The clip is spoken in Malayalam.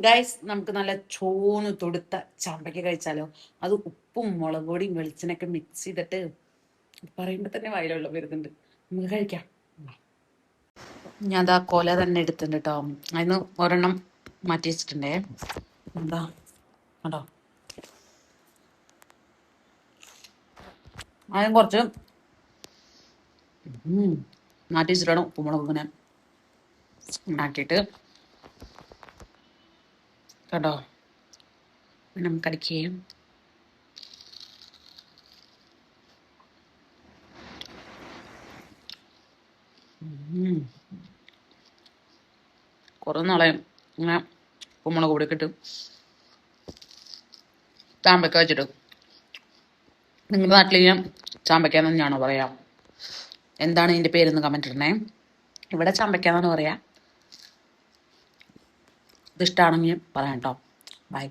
ഗൈസ്, നമുക്ക് നല്ല ചോന്ന് തൊടുത്ത ചാമ്പയ്ക്ക കഴിച്ചാലോ? അത് ഉപ്പും മുളക് പൊടിയും വെളിച്ചെണ്ണയൊക്കെ മിക്സ് ചെയ്തിട്ട് പറയുമ്പോൾ തന്നെ വയലുള്ള വരുന്നുണ്ട്. നമുക്ക് കഴിക്കാം. ഞാൻ അതാ കൊല തന്നെ എടുത്തിട്ടുണ്ട് കേട്ടോ. അതിന് ഒരെണ്ണം മാറ്റി വെച്ചിട്ടുണ്ടേ. എന്താ കേട്ടോ, അതിന് കുറച്ച് മാറ്റി വെച്ചിട്ടാണ് ഉപ്പുമുളക് ഇങ്ങനെ ഉണ്ടാക്കിയിട്ട് കേട്ടോ. നമുക്ക് അടിക്കുകയും കുറേ നാളെ ഇങ്ങനെ ഉപ്പുമുളക് പൊടിയൊക്കെ ഇട്ട് ചാമ്പയ്ക്ക വെച്ചിട്ട്. നിങ്ങളുടെ നാട്ടിൽ ഞാൻ ചാമ്പയ്ക്ക തന്നെയാണോ പറയാ? എന്താണ് ഇതിൻ്റെ പേരെന്ന് കമൻറ്റ് ഇടണേ. ഇവിടെ ചാമ്പയ്ക്ക എന്നാണ് പറയാ. ഇത് ഇഷ്ടമാണെങ്കിൽ പറയാം കേട്ടോ. ബൈ.